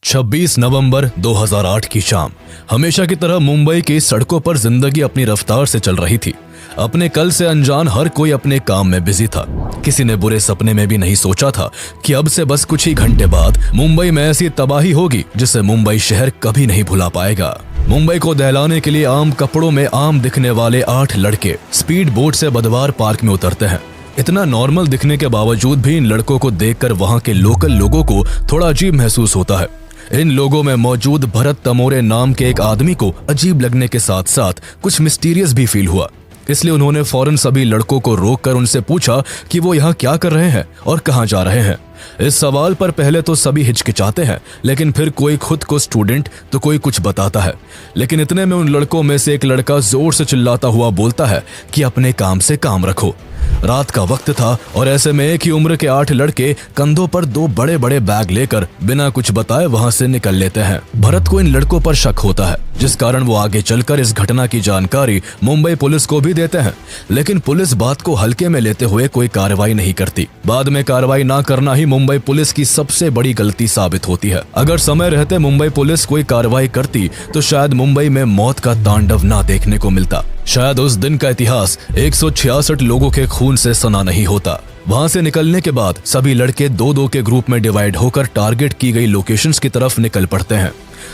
26 नवंबर 2008 की शाम हमेशा की तरह मुंबई की सड़कों पर जिंदगी अपनी रफ्तार से चल रही थी। अपने कल से अनजान हर कोई अपने काम में बिजी था। किसी ने बुरे सपने में भी नहीं सोचा था कि अब से बस कुछ ही घंटे बाद मुंबई में ऐसी तबाही होगी जिसे मुंबई शहर कभी नहीं भुला पाएगा। मुंबई को दहलाने के लिए आम कपड़ों में आम दिखने वाले 8 लड़के स्पीड बोट से बुधवार पार्क में उतरते हैं। इतना नॉर्मल दिखने के बावजूद भी इन लड़कों को देखकर वहां के लोकल लोगों को थोड़ा अजीब महसूस होता है। इन लोगों में मौजूद भरत तमोरे नाम के एक आदमी को अजीब लगने के साथ साथ कुछ मिस्टीरियस भी फील हुआ। इसलिए उन्होंने फौरन सभी लड़कों को रोककर उनसे पूछा कि वो यहाँ क्या कर रहे हैं और कहाँ जा रहे हैं। इस सवाल पर पहले तो सभी हिचकिचाते हैं, लेकिन फिर कोई खुद को स्टूडेंट तो कोई कुछ बताता है। लेकिन इतने में उन लड़कों में से एक लड़का जोर से चिल्लाता हुआ बोलता है कि अपने काम से काम रखो। रात का वक्त था और ऐसे में एक ही उम्र के 8 लड़के कंधों पर 2 बड़े बड़े बैग लेकर बिना कुछ बताए वहां से निकल लेते हैं। भरत को इन लड़कों पर शक होता है, जिस कारण वो आगे चलकर इस घटना की जानकारी मुंबई पुलिस को भी देते हैं। लेकिन पुलिस बात को हल्के में लेते हुए कोई कार्रवाई नहीं करती। बाद में कार्रवाई ना करना ही मुंबई पुलिस की सबसे बड़ी गलती साबित होती है। अगर समय रहते मुंबई पुलिस कोई कार्रवाई करती तो शायद मुंबई में मौत का तांडव ना देखने को मिलता। शायद उस दिन का इतिहास 166 लोगों के खून से सना नहीं होता। वहां से निकलने के बाद सभी लड़के 2-2 के ग्रुप में डिवाइड होकर टारगेट की गई लोकेशंस की तरफ निकल पड़ते हैं।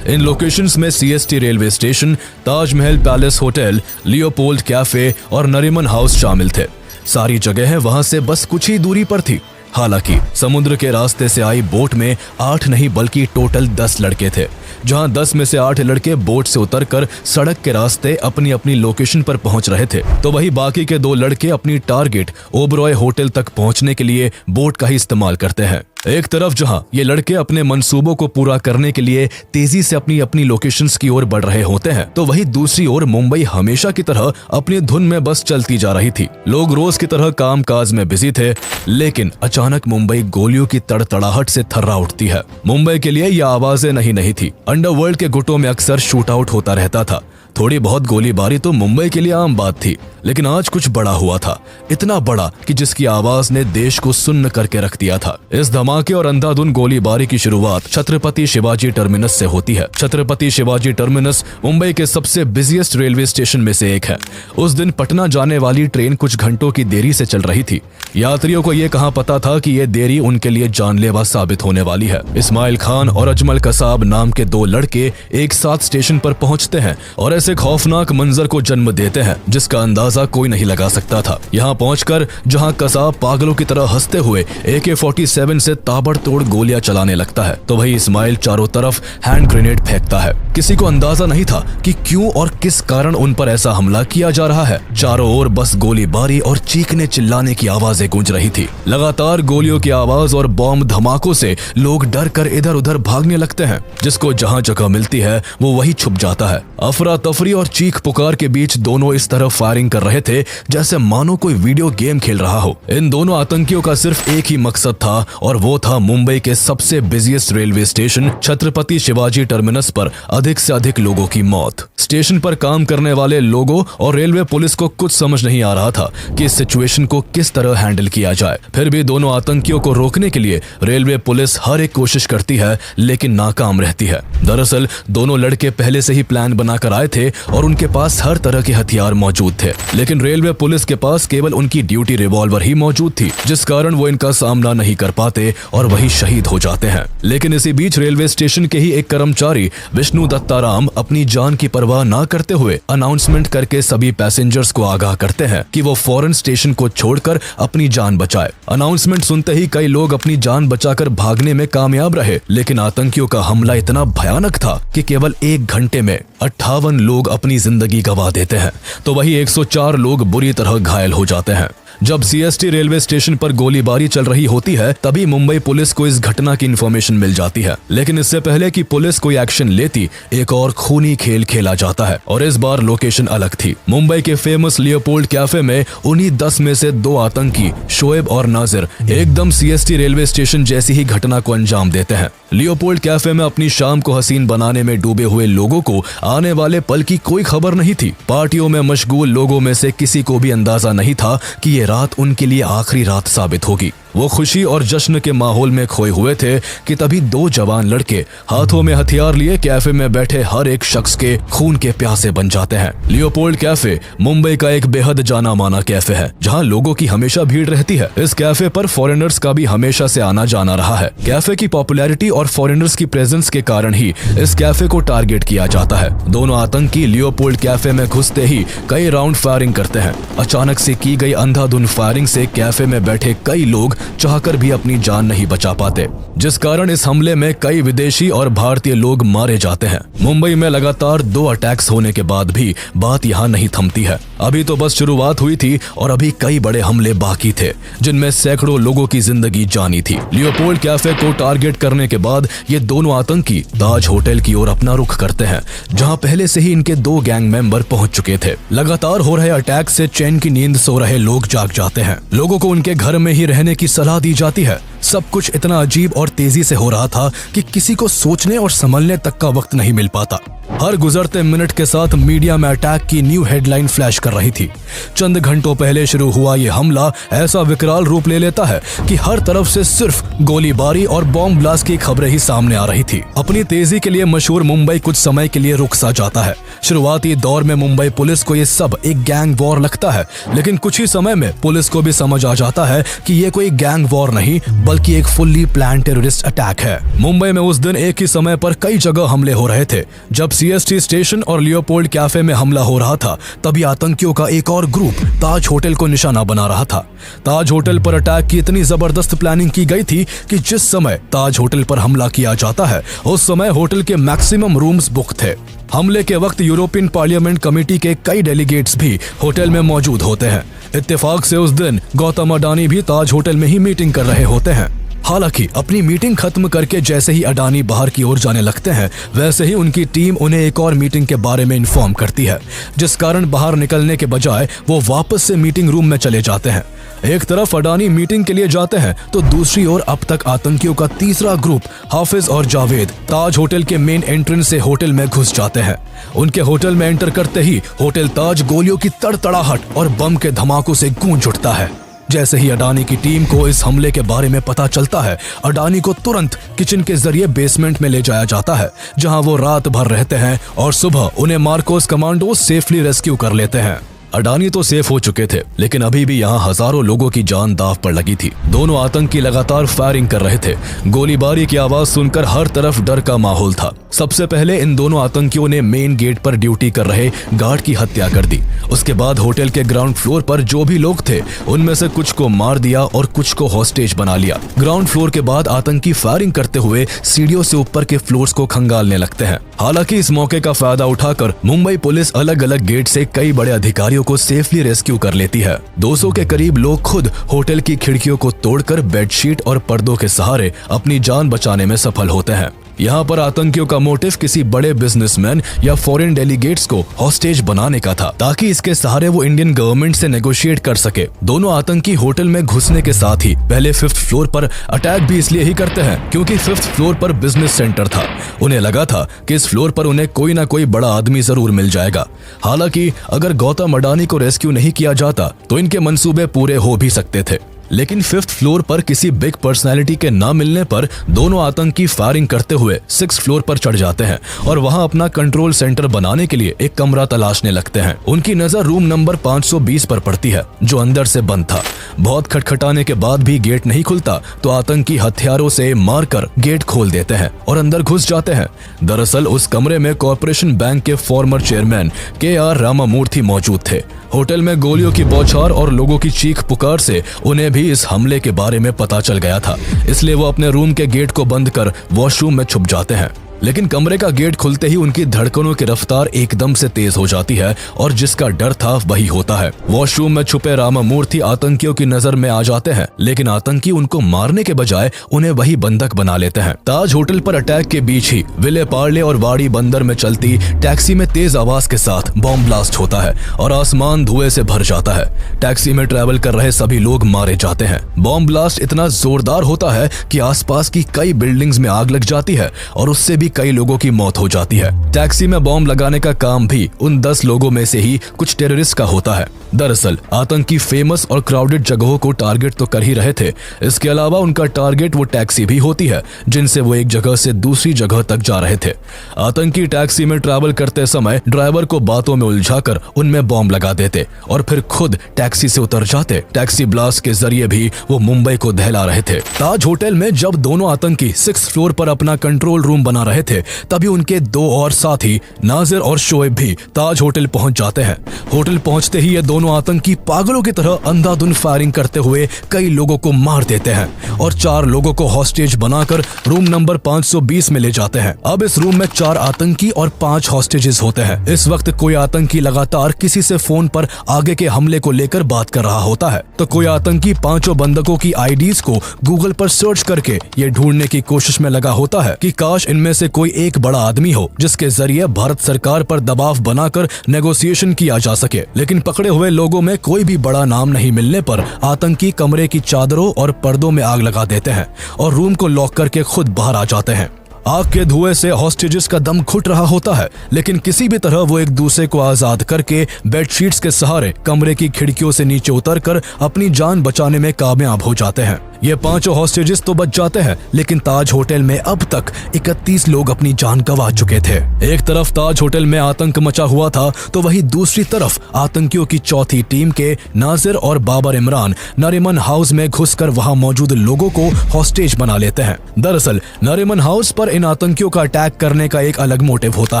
इन लोकेशंस में CST railway station, Taj Mahal palace hotel, Leopold cafe और नरीमन हाउस शामिल थे। सारी जगह वहां से बस कुछ ही दूरी पर थी। हालांकि समुद्र के रास्ते से आई बोट में 8 नहीं बल्कि टोटल 10 लड़के थे। जहां 10 में से 8 लड़के बोट से उतरकर सड़क के रास्ते अपनी अपनी लोकेशन पर पहुंच रहे थे, तो वही बाकी के 2 लड़के अपनी टारगेट ओबरॉय होटल तक पहुंचने के लिए बोट का ही इस्तेमाल करते हैं। एक तरफ जहां ये लड़के अपने मंसूबों को पूरा करने के लिए तेजी से अपनी अपनी लोकेशंस की ओर बढ़ रहे होते हैं, तो वही दूसरी ओर मुंबई हमेशा की तरह अपनी धुन में बस चलती जा रही थी। लोग रोज की तरह काम काज में बिजी थे, लेकिन अचानक मुंबई गोलियों की तड़तड़ाहट से थर्रा उठती है। मुंबई के लिए यह आवाजें नहीं थी। अंडरवर्ल्ड के गुटों में अक्सर शूट आउट होता रहता था। थोड़ी बहुत गोलीबारी तो मुंबई के लिए आम बात थी, लेकिन आज कुछ बड़ा हुआ था। इतना बड़ा कि जिसकी आवाज ने देश को सुन्न करके रख दिया था। इस धमाके और अंधाधुन गोलीबारी की शुरुआत छत्रपति शिवाजी टर्मिनस से होती है। छत्रपति शिवाजी टर्मिनस मुंबई के सबसे बिजिएस्ट रेलवे स्टेशन में से एक है। उस दिन पटना जाने वाली ट्रेन कुछ घंटों की देरी से चल रही थी। यात्रियों को ये कहां पता था कि ये देरी उनके लिए जानलेवा साबित होने वाली है। इस्माइल खान और अजमल कसाब नाम के 2 लड़के एक साथ स्टेशन पर पहुंचते हैं और ऐसे खौफनाक मंजर को जन्म देते हैं जिसका अंदाजा कोई नहीं लगा सकता था। यहाँ पहुंचकर जहां कसाब पागलों की तरह हंसते हुए AK-47 से ताबड़तोड़ गोलियां चलाने लगता है, तो वही इस्माइल चारों तरफ हैंड ग्रेनेड फेंकता है। किसी को अंदाजा नहीं था कि क्यों और किस कारण उन पर ऐसा हमला किया जा रहा है। चारों ओर बस गोलीबारी और चीखने चिल्लाने की आवाजें गूंज रही थी। लगातार गोलियों की आवाज और बॉम्ब धमाकों से लोग डर कर इधर उधर भागने लगते हैं। जिसको जहां जगह मिलती है वो वही छुप जाता है। अफरा तफरी और चीख पुकार के बीच दोनों इस तरह फायरिंग कर रहे थे जैसे मानो कोई वीडियो गेम खेल रहा हो। इन दोनों आतंकियों का सिर्फ एक ही मकसद था और वो था मुंबई के सबसे busiest railway station Chhatrapati Shivaji terminus पर अधिक से अधिक लोगों की मौत। स्टेशन पर काम करने वाले लोगों और रेलवे पुलिस को कुछ समझ नहीं आ रहा था कि इस सिचुएशन को किस तरह हैंडल किया जाए। फिर भी दोनों आतंकियों को रोकने के लिए रेलवे पुलिस हर एक कोशिश करती है, लेकिन नाकाम रहती है। दरअसल दोनों लड़के पहले से ही प्लान बनाकर आए थे और उनके पास हर तरह के हथियार मौजूद थे, लेकिन रेलवे पुलिस के पास केवल उनकी ड्यूटी रिवॉल्वर ही मौजूद थी, जिस कारण वो इनका सामना नहीं कर पाते और वही शहीद हो जाते हैं। लेकिन इसी बीच रेलवे स्टेशन के ही एक कर्मचारी विष्णु दत्ताराम अपनी जान की परवाह ना करते हुए अनाउंसमेंट करके सभी पैसेंजर्स को आगाह करते हैं कि वो फौरन स्टेशन को छोड़कर अपनी जान बचाए। अनाउंसमेंट सुनते ही कई लोग अपनी जान बचाकर भागने में कामयाब रहे, लेकिन आतंकियों का हमला इतना भयानक था कि केवल 1 घंटे में 58 लोग अपनी जिंदगी गंवा देते हैं, तो वही 104 लोग बुरी तरह घायल हो जाते हैं। जब सीएसटी रेलवे स्टेशन पर गोलीबारी चल रही होती है, तभी मुंबई पुलिस को इस घटना की इंफॉर्मेशन मिल जाती है। लेकिन इससे पहले कि पुलिस कोई एक्शन लेती, एक और खूनी खेल खेला जाता है और इस बार लोकेशन अलग थी। मुंबई के फेमस लियोपोल्ड कैफे में उन्हीं 10 में से 2 आतंकी शोएब और नाजिर एकदम सीएसटी रेलवे स्टेशन जैसी ही घटना को अंजाम देते हैं। लियोपोल्ड कैफे में अपनी शाम को हसीन बनाने में डूबे हुए लोगों को आने वाले पल की कोई खबर नहीं थी। पार्टियों में मशगूल लोगों में से किसी को भी अंदाजा नहीं था कि ये रात उनके लिए आखिरी रात साबित होगी। वो खुशी और जश्न के माहौल में खोए हुए थे कि तभी दो जवान लड़के हाथों में हथियार लिए कैफे में बैठे हर एक शख्स के खून के प्यासे बन जाते हैं। लियोपोल्ड कैफे मुंबई का एक बेहद जाना माना कैफे है, जहां लोगों की हमेशा भीड़ रहती है। इस कैफे पर फॉरेनर्स का भी हमेशा से आना जाना रहा है। कैफे की पॉपुलैरिटी और फॉरेनर्स की प्रेजेंस के कारण ही इस कैफे को टारगेट किया जाता है। दोनों आतंकी लियोपोल्ड कैफे में घुसते ही कई राउंड फायरिंग करते हैं। अचानक से की गई अंधाधुंध फायरिंग से कैफे में बैठे कई लोग चाहकर भी अपनी जान नहीं बचा पाते, जिस कारण इस हमले में कई विदेशी और भारतीय लोग मारे जाते हैं। मुंबई में लगातार 2 अटैक्स होने के बाद भी बात यहाँ नहीं थमती है। अभी तो बस शुरुआत हुई थी और अभी कई बड़े हमले बाकी थे, जिनमें सैकड़ों लोगों की जिंदगी जानी थी। लियोपोल्ड कैफे को टारगेट करने के बाद ये दोनों आतंकी ताज होटल की ओर अपना रुख करते हैं, जहां पहले से ही इनके 2 गैंग मेंबर पहुंच चुके थे। लगातार हो रहे अटैक से चैन की नींद सो रहे लोग जाग जाते हैं। लोगों को उनके घर में ही रहने की सलाह दी जाती है। सब कुछ इतना अजीब और तेजी से हो रहा था कि किसी को सोचने और संभलने तक का वक्त नहीं मिल पाता। हर गुजरते मिनट के साथ मीडिया में अटैक की न्यू हेडलाइन फ्लैश कर रही थी। चंद घंटों पहले शुरू हुआ ये हमला ऐसा विकराल रूप ले लेता है कि हर तरफ से सिर्फ गोलीबारी और बॉम्ब ब्लास्ट की खबरें ही सामने आ रही थी। अपनी तेजी के लिए मशहूर मुंबई कुछ समय के लिए रुक सा जाता है। शुरुआती दौर में मुंबई पुलिस को ये सब एक गैंग वॉर लगता है, लेकिन कुछ ही समय में पुलिस को भी समझ आ जाता है कि ये कोई गैंग वॉर नहीं बल्कि एक फुल्ली प्लान टेररिस्ट अटैक है। मुंबई में उस दिन एक ही समय पर कई जगह हमले हो रहे थे। जब सीएसटी स्टेशन और लियोपोल्ड कैफे में हमला हो रहा था, तभी आतंकियों का एक और ग्रुप ताज होटल को निशाना बना रहा था। ताज होटल पर अटैक की इतनी जबरदस्त प्लानिंग की गई थी कि जिस समय ताज होटल पर हमला किया जाता है, उस समय होटल के मैक्सिमम रूम्स बुक थे। हमले के वक्त यूरोपियन पार्लियामेंट कमेटी के कई डेलीगेट्स भी होटल में मौजूद होते हैं। इत्तेफाक से उस दिन गौतम अडानी भी ताज होटल में ही मीटिंग कर रहे होते हैं। हालांकि अपनी मीटिंग खत्म करके जैसे ही अडानी बाहर की ओर जाने लगते हैं, वैसे ही उनकी टीम उन्हें एक और मीटिंग के बारे में इन्फॉर्म करती है, जिस कारण बाहर निकलने के बजाय वो वापस से मीटिंग रूम में चले जाते हैं। एक तरफ अडानी मीटिंग के लिए जाते हैं तो दूसरी ओर अब तक आतंकियों का तीसरा ग्रुप हाफिज और जावेद ताज होटल के मेन एंट्रेंस से होटल में घुस जाते हैं। उनके होटल में एंटर करते ही होटल ताज गोलियों की तड़तड़ाहट और बम के धमाकों से गूंज उठता है। जैसे ही अडानी की टीम को इस हमले के बारे में पता चलता है, अडानी को तुरंत किचन के जरिए बेसमेंट में ले जाया जाता है, जहां वो रात भर रहते हैं और सुबह उन्हें मार्कोस कमांडो सेफली रेस्क्यू कर लेते हैं। अडानी तो सेफ हो चुके थे, लेकिन अभी भी यहाँ हजारों लोगों की जान दांव पर लगी थी। दोनों आतंकी लगातार फायरिंग कर रहे थे। गोलीबारी की आवाज सुनकर हर तरफ डर का माहौल था। सबसे पहले इन दोनों आतंकियों ने मेन गेट पर ड्यूटी कर रहे गार्ड की हत्या कर दी। उसके बाद होटल के ग्राउंड फ्लोर पर जो भी लोग थे, उनमें से कुछ को मार दिया और कुछ को हॉस्टेज बना लिया। ग्राउंड फ्लोर के बाद आतंकी फायरिंग करते हुए सीढ़ियों से ऊपर के फ्लोर्स को खंगालने लगते हैं। हालांकि इस मौके का फायदा उठाकर मुंबई पुलिस अलग अलग गेट से कई बड़े अधिकारियों को सेफली रेस्क्यू कर लेती है। 200 के करीब लोग खुद होटल की खिड़कियों को तोड़कर बेडशीट और पर्दों के सहारे अपनी जान बचाने में सफल होते हैं। यहाँ पर आतंकियों का मोटिव किसी बड़े बिजनेसमैन या फॉरेन डेलीगेट्स को हॉस्टेज बनाने का था, ताकि इसके सहारे वो इंडियन गवर्नमेंट से नेगोशिएट कर सके। दोनों आतंकी होटल में घुसने के साथ ही पहले 5th फ्लोर पर अटैक भी इसलिए ही करते हैं क्योंकि 5th फ्लोर पर बिजनेस सेंटर था। उन्हें लगा था कि इस फ्लोर पर उन्हें कोई ना कोई बड़ा आदमी जरूर मिल जाएगा। हालांकि अगर गौतम अडानी को रेस्क्यू नहीं किया जाता तो इनके मंसूबे पूरे हो भी सकते थे। लेकिन 5th फ्लोर पर किसी बिग पर्सनैलिटी के ना मिलने पर दोनों आतंकी फायरिंग करते हुए 6th फ्लोर पर चढ़ जाते हैं और वहां अपना कंट्रोल सेंटर बनाने के लिए एक कमरा तलाशने लगते हैं। उनकी नजर रूम नंबर 520 पर पड़ती है, जो अंदर से बंद था। बहुत खटखटाने के बाद भी गेट नहीं खुलता तो आतंकी हथियारों से मारकर गेट खोल देते हैं और अंदर घुस जाते हैं। दरअसल उस कमरे में कॉर्पोरेशन बैंक के फॉर्मर चेयरमैन KR रामामूर्ति मौजूद थे। होटल में गोलियों की बौछार और लोगों की चीख पुकार से उन्हें भी इस हमले के बारे में पता चल गया था, इसलिए वो अपने रूम के गेट को बंद कर वॉशरूम में छुप जाते हैं। लेकिन कमरे का गेट खुलते ही उनकी धड़कनों की रफ्तार एकदम से तेज हो जाती है और जिसका डर था वही होता है। वॉशरूम में छुपे रामामूर्ति आतंकियों की नजर में आ जाते हैं, लेकिन आतंकी उनको मारने के बजाय उन्हें वही बंधक बना लेते हैं। ताज होटल पर अटैक के बीच ही विले पार्ले और वाड़ी बंदर में चलती टैक्सी में तेज आवाज के साथ बॉम्ब ब्लास्ट होता है और आसमान धुएं से भर जाता है। टैक्सी में ट्रैवल कर रहे सभी लोग मारे जाते हैं। बॉम्ब ब्लास्ट इतना जोरदार होता है कि आसपास की कई बिल्डिंग्स में आग लग जाती है और उससे भी कई लोगों की मौत हो जाती है। टैक्सी में बॉम्ब लगाने का काम भी उन 10 लोगों में से ही कुछ टेररिस्ट का होता है। दरअसल आतंकी फेमस और क्राउडेड जगहों को टारगेट तो कर ही रहे थे, इसके अलावा उनका टारगेट वो टैक्सी भी होती है जिनसे वो एक जगह से दूसरी जगह तक जा रहे थे। आतंकी टैक्सी में ट्रैवल करते समय ड्राइवर को बातों में उलझाकर उनमें बॉम्ब लगा देते और फिर खुद टैक्सी से उतर जाते। टैक्सी ब्लास्ट के जरिए भी वो मुंबई को दहला रहे थे। ताज होटल में जब दोनों आतंकी 6th फ्लोर पर अपना कंट्रोल रूम बना रहे थे, तभी उनके 2 और साथी नाजिर और शोएब भी ताज होटल पहुंच जाते हैं। होटल पहुंचते ही ये दोनों आतंकी पागलों की तरह अंधाधुंध फायरिंग करते हुए कई लोगों को मार देते हैं और 4 लोगों को हॉस्टेज बनाकर रूम नंबर 520 में ले जाते हैं। अब इस रूम में 4 आतंकी और 5 हॉस्टेजेस होते हैं। इस वक्त कोई आतंकी लगातार किसी से फोन पर आगे के हमले को लेकर बात कर रहा होता है, तो कोई आतंकी 5 बंधकों की आईडीज को गूगल पर सर्च करके ये ढूंढने की कोशिश में लगा होता है कि काश इनमें से कोई एक बड़ा आदमी हो जिसके जरिए भारत सरकार पर दबाव बनाकर नेगोशिएशन किया जा सके। लेकिन पकड़े हुए लोगों में कोई भी बड़ा नाम नहीं मिलने पर आतंकी कमरे की चादरों और पर्दों में आग लगा देते हैं और रूम को लॉक करके खुद बाहर आ जाते हैं। आग के धुएं से हॉस्टेजेस का दम घुट रहा होता है, लेकिन किसी भी तरह वो एक दूसरे को आजाद करके बेडशीट्स के सहारे कमरे की खिड़कियों से नीचे उतरकर अपनी जान बचाने में कामयाब हो जाते हैं। ये 5 हॉस्टेजेस तो बच जाते हैं, लेकिन ताज होटल में अब तक 31 लोग अपनी जान गंवा चुके थे। एक तरफ ताज होटल में आतंक मचा हुआ था, तो वहीं दूसरी तरफ आतंकियों की चौथी टीम के नाजिर और बाबर इमरान नरीमन हाउस में घुसकर वहां मौजूद लोगों को हॉस्टेज बना लेते हैं। दरअसल नरीमन हाउस पर इन आतंकियों का अटैक करने का एक अलग मोटिव होता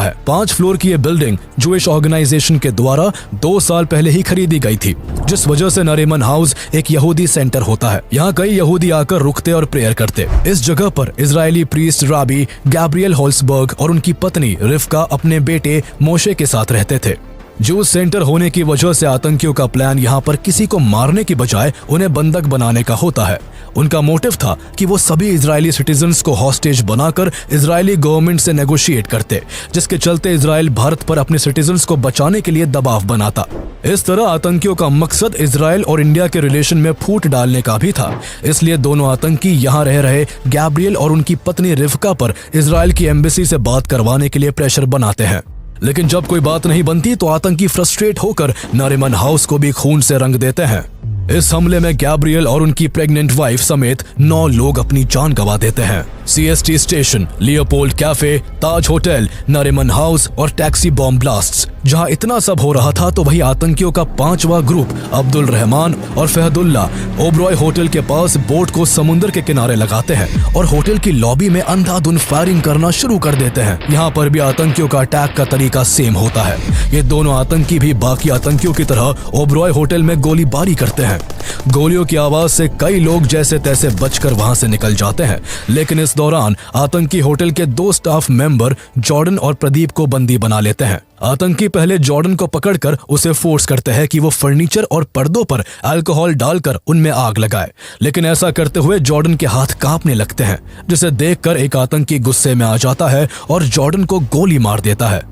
है। 5 फ्लोर की ये बिल्डिंग जूइश ऑर्गेनाइजेशन के द्वारा 2 साल पहले ही खरीदी गई थी, जिस वजह से नरीमन हाउस एक यहूदी सेंटर होता है। यहाँ कई यहूदी आकर रुकते और प्रेयर करते। इस जगह पर इजरायली प्रीस्ट राबी गैब्रियल होल्सबर्ग और उनकी पत्नी रिफ्का अपने बेटे मोशे के साथ रहते थे। जूस सेंटर होने की वजह से आतंकियों का प्लान यहाँ पर किसी को मारने की बजाय उन्हें बंधक बनाने का होता है। उनका मोटिव था कि वो सभी इजरायली सिटीजन्स को हॉस्टेज बनाकर इजरायली गवर्नमेंट से नेगोशिएट करते, जिसके चलते इजराइल भारत पर अपने सिटीजन्स को बचाने के लिए दबाव बनाता। इस तरह आतंकियों का मकसद इजराइल और इंडिया के रिलेशन में फूट डालने का भी था। इसलिए दोनों आतंकी यहाँ रह रहे गैब्रियल और उनकी पत्नी रिफ्का पर इजराइल की एम्बेसी से बात करवाने के लिए प्रेशर बनाते हैं। लेकिन जब कोई बात नहीं बनती तो आतंकी फ्रस्ट्रेट होकर नरीमन हाउस को भी खून से रंग देते हैं। इस हमले में गैब्रियल और उनकी प्रेग्नेंट वाइफ समेत 9 लोग अपनी जान गंवा देते हैं। CST स्टेशन, लियोपोल्ड कैफे, ताज होटल, नरीमन हाउस और टैक्सी बॉम्ब ब्लास्ट्स। जहां इतना सब हो रहा था तो वही आतंकियों का 5वां ग्रुप अब्दुल रहमान और फहदुल्ला ओबरॉय होटल के पास बोट को समुद्र के किनारे लगाते हैं और होटल की लॉबी में अंधाधुंध फायरिंग करना शुरू कर देते हैं। यहाँ पर भी आतंकियों का अटैक का तरीका सेम होता है। ये दोनों आतंकी भी बाकी आतंकियों की तरह ओबरॉय होटल में गोलीबारी करते हैं। गोलियों की आवाज से कई लोग जैसे तैसे बचकर वहां से निकल जाते हैं, लेकिन इस दौरान आतंकी होटल के 2 स्टाफ मेंबर जॉर्डन और प्रदीप को बंदी बना लेते हैं। आतंकी पहले जॉर्डन को पकड़कर उसे फोर्स करते हैं कि वो फर्नीचर और पर्दों पर अल्कोहल डालकर उनमें आग लगाए, लेकिन ऐसा करते हुए जॉर्डन के हाथ कांपने लगते हैं, जिसे देखकर एक आतंकी गुस्से में आ जाता है और जॉर्डन को गोली मार देता है।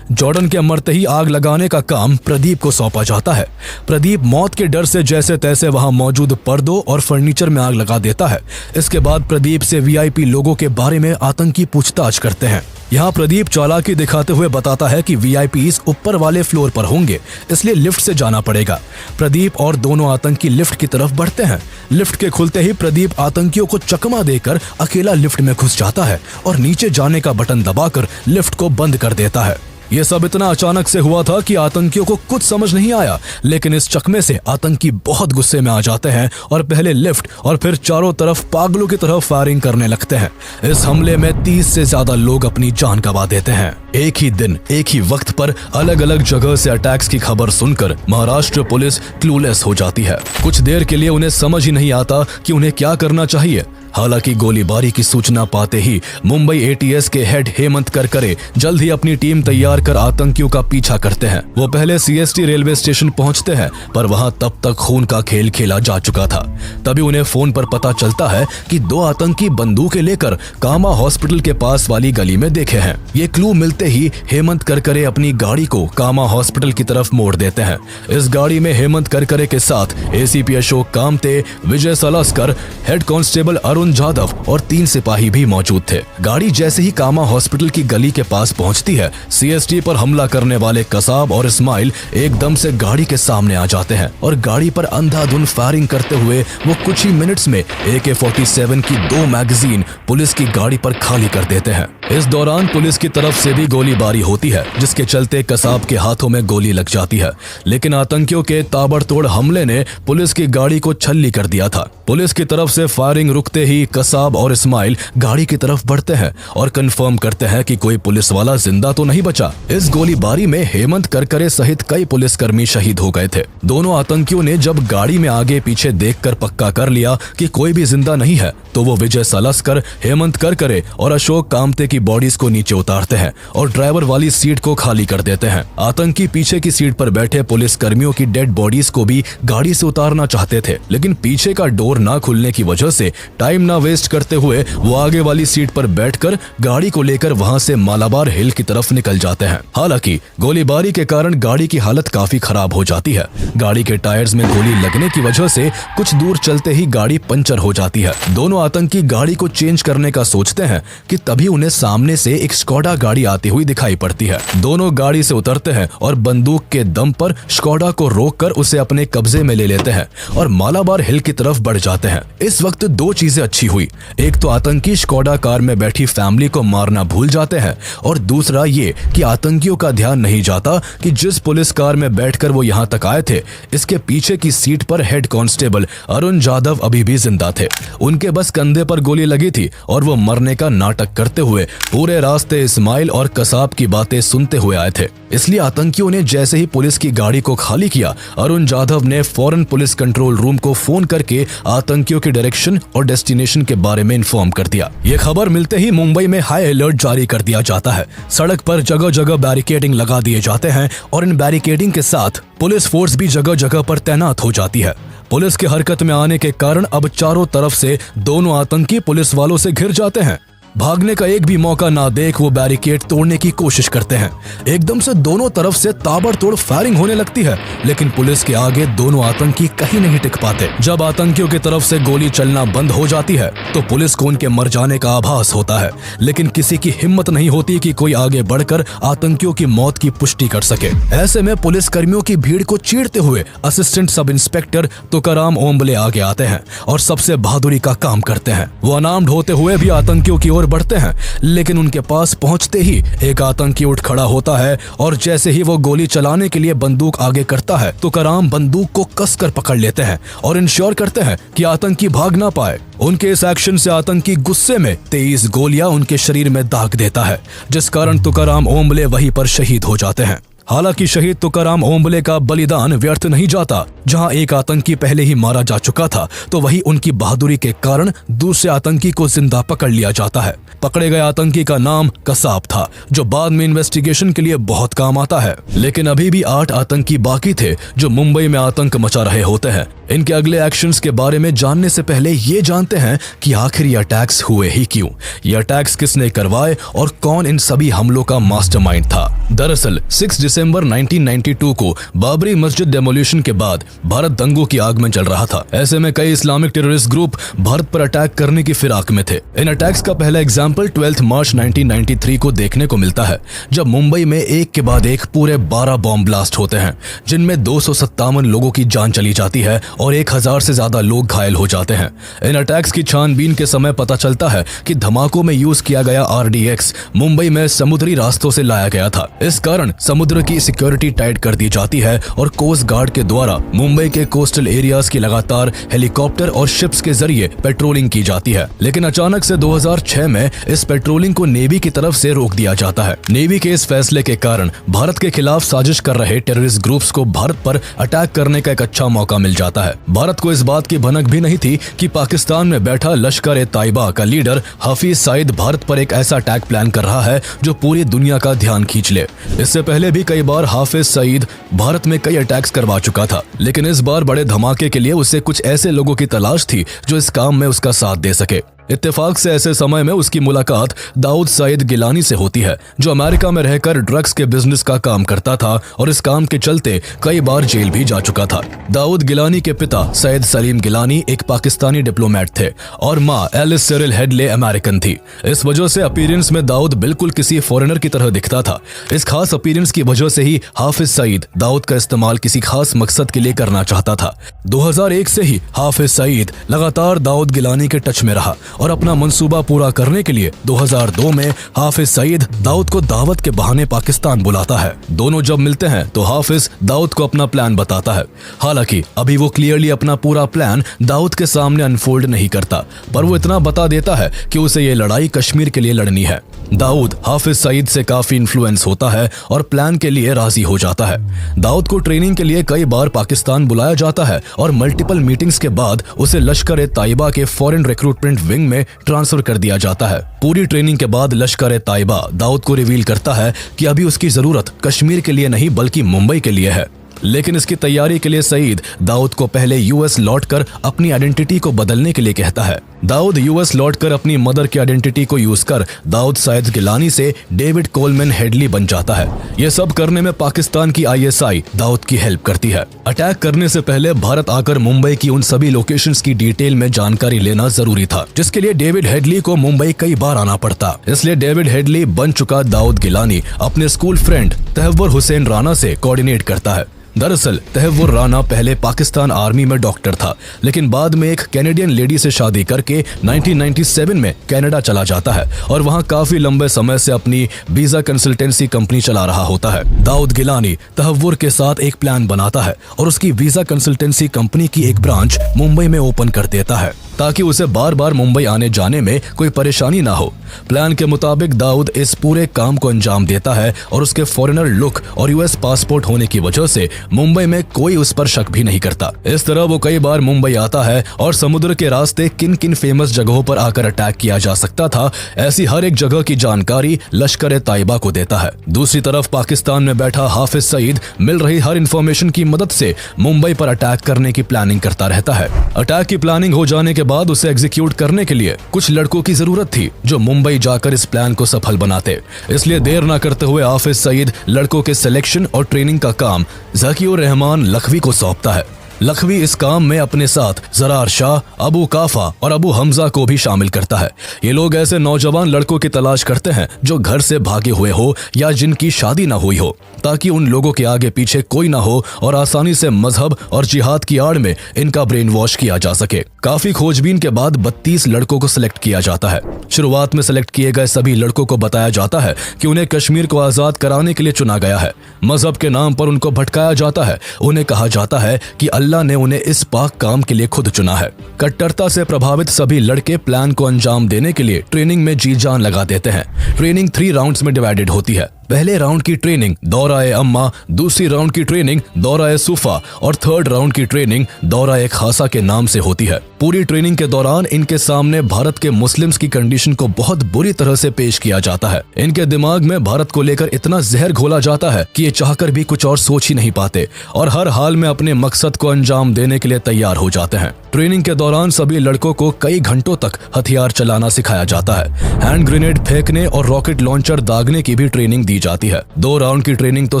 जॉर्डन के मरते ही आग लगाने का काम प्रदीप को सौंपा जाता है। प्रदीप मौत के डर से जैसे तैसे वहां मौजूद पर्दों और फर्नीचर में आग लगा देता है। इसके बाद प्रदीप से VIP लोगों के बारे में आतंकी पूछताछ करते हैं। यहाँ प्रदीप चालाकी दिखाते हुए बताता है कि VIPs ऊपर वाले फ्लोर पर होंगे, इसलिए लिफ्ट से जाना पड़ेगा। प्रदीप और दोनों आतंकी लिफ्ट की तरफ बढ़ते हैं। लिफ्ट के खुलते ही प्रदीप आतंकियों को चकमा देकर अकेला लिफ्ट में घुस जाता है और नीचे जाने का बटन दबाकर लिफ्ट को बंद कर देता है। ये सब इतना अचानक से हुआ था कि आतंकियों को कुछ समझ नहीं आया, लेकिन इस चकमे से आतंकी बहुत गुस्से में आ जाते हैं और पहले लिफ्ट और फिर चारों तरफ पागलों की तरह फायरिंग करने लगते हैं। इस हमले में 30 से ज्यादा लोग अपनी जान गंवा देते हैं। एक ही दिन एक ही वक्त पर अलग अलग जगह से अटैक्स की खबर सुनकर महाराष्ट्र पुलिस क्लूलेस हो जाती है। कुछ देर के लिए उन्हें समझ ही नहीं आता कि उन्हें क्या करना चाहिए। हालांकि गोलीबारी की सूचना पाते ही मुंबई ATS के हेड हेमंत करकरे जल्द ही अपनी टीम तैयार कर आतंकियों का पीछा करते हैं। वो पहले CST रेलवे स्टेशन पहुंचते हैं, पर वहां तब तक खून का खेल खेला जा चुका था। तभी उन्हें फोन पर पता चलता है कि 2 आतंकी बंदूकें लेकर कामा हॉस्पिटल के पास वाली गली में देखे हैं। ये क्लू मिलते ही हेमंत करकरे अपनी गाड़ी को कामा हॉस्पिटल की तरफ मोड़ देते हैं। इस गाड़ी में हेमंत करकरे के साथ ACP अशोक कामते, विजय सलास्कर, हेड कांस्टेबल अरुण अरुण जाधव और 3 सिपाही भी मौजूद थे। गाड़ी जैसे ही कामा हॉस्पिटल की गली के पास पहुंचती है, सीएसटी पर हमला करने वाले कसाब और इस्माइल एकदम से गाड़ी के सामने आ जाते हैं और गाड़ी पर अंधाधुंध फायरिंग करते हुए वो कुछ ही मिनट्स में AK-47 की 2 मैगजीन पुलिस की गाड़ी पर खाली कर देते हैं। इस दौरान पुलिस की तरफ से भी गोलीबारी होती है, जिसके चलते कसाब के हाथों में गोली लग जाती है, लेकिन आतंकियों के ताबड़तोड़ हमले ने पुलिस की गाड़ी को छल्ली कर दिया था। पुलिस की तरफ से फायरिंग रुकते ही कसाब और इस्माइल गाड़ी की तरफ बढ़ते हैं और कंफर्म करते हैं कि कोई पुलिस वाला जिंदा तो नहीं बचा। इस गोलीबारी में हेमंत करकरे सहित कई पुलिसकर्मी शहीद हो गए थे। दोनों आतंकियों ने जब गाड़ी में आगे पीछे देखकर पक्का कर लिया कि कोई भी जिंदा नहीं है, तो वो विजय सलस्कर, हेमंत करकरे और अशोक कामते की बॉडीज को नीचे उतारते हैं और ड्राइवर वाली सीट को खाली कर देते हैं। आतंकी पीछे की सीट पर बैठे पुलिस कर्मियों की डेड बॉडीज को भी गाड़ी से उतारना चाहते थे, लेकिन पीछे का डोर ना खुलने की वजह से टाइम ना वेस्ट करते हुए वो आगे वाली सीट पर बैठकर गाड़ी को लेकर वहां से मालाबार हिल की तरफ निकल जाते हैं। हालांकि गोलीबारी के कारण गाड़ी की हालत काफी खराब हो जाती है। गाड़ी के टायर्स में गोली लगने की वजह से कुछ दूर चलते ही गाड़ी पंचर हो जाती है। दोनों आतंकी गाड़ी को चेंज करने का सोचते हैं कि तभी उन्हें सामने से एक स्कोडा गाड़ी आती हुई दिखाई पड़ती है। दोनों गाड़ी से उतरते हैं और बंदूक के दम पर स्कोडा को रोककर उसे अपने कब्जे में ले लेते हैं और मालाबार हिल की तरफ बढ़ जाते हैं। इस वक्त 2 चीजें अच्छी हुई। एक तो आतंकी स्कोडा कार में बैठी फैमिली को मारना भूल जाते हैं और दूसरा ये कि आतंकियों का ध्यान नहीं जाता कि जिस पुलिस कार में बैठकर वो यहाँ तक आए थे, इसके पीछे की सीट पर हेड कांस्टेबल अरुण जाधव अभी भी जिंदा थे। उनके बस कंधे पर गोली लगी थी और वो मरने का नाटक करते हुए पूरे रास्ते इस्माइल और कसाब की बातें सुनते हुए आए थे। इसलिए आतंकियों ने जैसे ही पुलिस की गाड़ी को खाली किया, अरुण जाधव ने फौरन पुलिस कंट्रोल रूम को फोन करके आतंकियों के डायरेक्शन और डेस्टिनेशन के बारे में इन्फॉर्म कर दिया। ये खबर मिलते ही मुंबई में हाई अलर्ट जारी कर दिया जाता है। सड़क पर जगह जगह बैरिकेडिंग लगा दिए जाते हैं और इन बैरिकेडिंग के साथ पुलिस फोर्स भी जगह जगह पर तैनात हो जाती है। पुलिस की हरकत में आने के कारण अब चारों तरफ से दोनों आतंकी पुलिस वालों से घिर जाते हैं। भागने का एक भी मौका ना देख वो बैरिकेड तोड़ने की कोशिश करते हैं। एकदम से दोनों तरफ से ताबड़तोड़ फायरिंग होने लगती है, लेकिन पुलिस के आगे दोनों आतंकी कहीं नहीं टिक पाते। जब आतंकियों की तरफ से गोली चलना बंद हो जाती है तो पुलिस को उनके मर जाने का आभास होता है, लेकिन किसी की हिम्मत नहीं होती कि कोई आगे बढ़कर आतंकियों की मौत की पुष्टि कर सके। ऐसे में पुलिस कर्मियों की भीड़ को चीरते हुए assistant sub inspector Tukaram Omble आगे आते हैं और सबसे बहादुरी का काम करते हैं। वो अनार्म्ड होते हुए भी आतंकियों की बढ़ते हैं, लेकिन उनके पास पहुंचते ही एक आतंकी उठ खड़ा होता है और जैसे ही वो गोली चलाने के लिए बंदूक आगे करता है तो तुकाराम बंदूक को कसकर पकड़ लेते हैं और इंश्योर करते हैं कि आतंकी भाग ना पाए। उनके इस एक्शन से आतंकी गुस्से में 23 गोलियां उनके शरीर में दाग देता है, जिस कारण तुकाराम ओम्बले वहीं पर शहीद हो जाते हैं। हालांकि शहीद तुकाराम ओम्बले का बलिदान व्यर्थ नहीं जाता। जहां एक आतंकी पहले ही मारा जा चुका था, तो वहीं उनकी बहादुरी के कारण दूसरे आतंकी को जिंदा पकड़ लिया जाता है। पकड़े गए आतंकी का नाम कसाब था, जो बाद में इन्वेस्टिगेशन के लिए बहुत काम आता है। लेकिन अभी भी 8 आतंकी बाकी थे जो मुंबई में आतंक मचा रहे होते हैं। इनके अगले एक्शंस के बारे में जानने से पहले ये जानते हैं कि आखिर ये अटैक्स हुए ही क्यों, ये अटैक्स किसने करवाए और कौन इन सभी हमलों का मास्टरमाइंड था। दरअसल 6 दिसंबर 1992 को बाबरी मस्जिद डेमोलिशन के बाद भारत दंगों की आग में चल रहा था। ऐसे में कई इस्लामिक टेररिस्ट ग्रुप भारत पर अटैक करने की फिराक में थे। इन अटैक्स का पहला एग्जाम्पल 12 मार्च 1993 को देखने को मिलता है, जब मुंबई में एक के बाद एक पूरे 12 बॉम्ब ब्लास्ट होते हैं, जिनमें 257 लोगों की जान चली जाती है और 1000 से ज्यादा लोग घायल हो जाते हैं। इन अटैक्स की छानबीन के समय पता चलता है कि धमाकों में यूज किया गया RDX मुंबई में समुद्री रास्तों से लाया गया था। इस कारण समुद्र की सिक्योरिटी टाइट कर दी जाती है और कोस्ट गार्ड के द्वारा मुंबई के कोस्टल एरियाज की लगातार हेलीकॉप्टर और शिप्स के जरिए पेट्रोलिंग की जाती है। लेकिन अचानक से 2006 में इस पेट्रोलिंग को नेवी की तरफ से रोक दिया जाता है। नेवी के इस फैसले के कारण भारत के खिलाफ साजिश कर रहे टेररिस्ट ग्रुप्स को भारत पर अटैक करने का एक अच्छा मौका मिल जाता है। भारत को इस बात की भनक भी नहीं थी कि पाकिस्तान में बैठा लश्कर-ए-तैयबा का लीडर हफीज सईद भारत पर एक ऐसा अटैक प्लान कर रहा है जो पूरी दुनिया का ध्यान खींच ले। इससे पहले भी कई बार हाफिज सईद भारत में कई अटैक्स करवा चुका था, लेकिन इस बार बड़े धमाके के लिए उसे कुछ ऐसे लोगों की तलाश थी जो इस काम में उसका साथ दे सके। इत्तेफाक से ऐसे समय में उसकी मुलाकात दाऊद सईद गिलानी से होती है, जो अमेरिका में रहकर ड्रग्स के बिजनेस का काम करता था और इस काम के चलते कई बार जेल भी जा चुका था। दाऊद गिलानी के पिता सैयद सलीम गिलानी एक पाकिस्तानी डिप्लोमेट थे और माँ एलिस सिरिल हेडले अमेरिकन थी। इस वजह से अपीयरेंस में दाऊद बिल्कुल किसी फॉरेनर की तरह दिखता था। इस खास अपीयरेंस की वजह से ही हाफिज सईद दाऊद का इस्तेमाल किसी खास मकसद के लिए करना चाहता था। 2001 से ही हाफिज सईद लगातार दाऊद गिलानी के टच में रहा और अपना मंसूबा पूरा करने के लिए 2002 में हाफिज सईद दाऊद को दावत के बहाने पाकिस्तान बुलाता है। दोनों जब मिलते हैं तो हाफिज दाऊद को अपना प्लान बताता है। हालांकि अभी वो क्लियरली अपना पूरा प्लान दाऊद के सामने अनफोल्ड नहीं करता, पर वो इतना बता देता है कि उसे ये लड़ाई कश्मीर के लिए लड़नी है। दाऊद हाफिज सईद से काफी इन्फ्लुएंस होता है और प्लान के लिए राजी हो जाता है। दाऊद को ट्रेनिंग के लिए कई बार पाकिस्तान बुलाया जाता है और मल्टीपल मीटिंग्स के बाद उसे लश्कर-ए-ताइबा के फॉरेन रिक्रूटमेंट विंग में ट्रांसफर कर दिया जाता है। पूरी ट्रेनिंग के बाद लश्कर-ए-ताइबा दाऊद को रिवील करता है कि अभी उसकी जरूरत कश्मीर के लिए नहीं बल्कि मुंबई के लिए है। लेकिन इसकी तैयारी के लिए सईद दाऊद को पहले यूएस लौटकर अपनी आइडेंटिटी को बदलने के लिए कहता है। दाऊद यूएस लौटकर अपनी मदर की आइडेंटिटी को यूज कर दाऊद सईद गिलानी से डेविड कोलमैन हेडली बन जाता है। यह सब करने में पाकिस्तान की आईएसआई दाऊद की हेल्प करती है। अटैक करने से पहले भारत आकर मुंबई की उन सभी लोकेशंस की डिटेल में जानकारी लेना जरूरी था, जिसके लिए डेविड हेडली को मुंबई कई बार आना पड़ता। इसलिए डेविड हेडली बन चुका दाऊद गिलानी अपने स्कूल फ्रेंड तहव्वुर हुसैन राना से कोऑर्डिनेट करता है। दरअसल तहव्वुर राना पहले पाकिस्तान आर्मी में डॉक्टर था, लेकिन बाद में एक कैनेडियन लेडी से शादी करके 1997 में कनाडा चला जाता है और वहां काफी लंबे समय से अपनी वीजा कंसल्टेंसी कंपनी चला रहा होता है। दाऊद गिलानी तहव्वुर के साथ एक प्लान बनाता है और उसकी वीजा कंसल्टेंसी कंपनी की एक ब्रांच मुंबई में ओपन कर देता है ताकि उसे बार बार मुंबई आने जाने में कोई परेशानी ना हो। प्लान के मुताबिक दाऊद इस पूरे काम को अंजाम देता है और उसके फॉरेनर लुक और यूएस पासपोर्ट होने की वजह से मुंबई में कोई उस पर शक भी नहीं करता। इस तरह वो कई बार मुंबई आता है और समुद्र के रास्ते किन किन फेमस जगहों पर आकर अटैक किया जा सकता था, ऐसी हर एक जगह की जानकारी लश्कर-ए-ताइबा को देता है। दूसरी तरफ पाकिस्तान में बैठा हाफिज सईद मिल रही हर इंफॉर्मेशन की मदद से मुंबई पर अटैक करने की प्लानिंग करता रहता है। अटैक की प्लानिंग हो जाने के बाद उसे एग्जीक्यूट करने के लिए कुछ लड़कों की जरूरत थी जो मुंबई जाकर इस प्लान को सफल बनाते। इसलिए देर न करते हुए हाफिज सईद लड़कों के सिलेक्शन और ट्रेनिंग का काम ज़कीउर रहमान लखवी को सौंपता है। लखवी इस काम में अपने साथ जरार शाह, अबू काफा और अबू हमजा को भी शामिल करता है। ये लोग ऐसे नौजवान लड़कों की तलाश करते हैं जो घर से भागे हुए हो या जिनकी शादी ना हुई हो, ताकि उन लोगों के आगे पीछे कोई ना हो और आसानी से मजहब और जिहाद की आड़ में इनका ब्रेन वॉश किया जा सके। काफी खोजबीन के बाद 32 लड़कों को सिलेक्ट किया जाता है। शुरुआत में सिलेक्ट किए गए सभी लड़कों को बताया जाता है कि उन्हें कश्मीर को आजाद कराने के लिए चुना गया है। मजहब के नाम पर उनको भटकाया जाता है। उन्हें कहा जाता है कि अल्लाह ने उन्हें इस पाक काम के लिए खुद चुना है। कट्टरता से प्रभावित सभी लड़के प्लान को अंजाम देने के लिए ट्रेनिंग में जी जान लगा देते हैं। ट्रेनिंग 3 राउंड्स में डिवाइडेड होती है। पहले राउंड की ट्रेनिंग दौरा-ए अम्मा, दूसरी राउंड की ट्रेनिंग दौरा-ए सुफा और थर्ड राउंड की ट्रेनिंग दौरा-ए खासा के नाम से होती है। पूरी ट्रेनिंग के दौरान इनके सामने भारत के मुस्लिम्स की कंडीशन को बहुत बुरी तरह से पेश किया जाता है। इनके दिमाग में भारत को लेकर इतना जहर घोला जाता है कि ये चाहकर भी कुछ और सोच ही नहीं पाते और हर हाल में अपने मकसद को अंजाम देने के लिए तैयार हो जाते हैं। ट्रेनिंग के दौरान सभी लड़कों को कई घंटों तक हथियार चलाना सिखाया जाता है। हैंड ग्रेनेड फेंकने और रॉकेट लॉन्चर दागने की भी ट्रेनिंग दी जाती है। 2 राउंड की ट्रेनिंग तो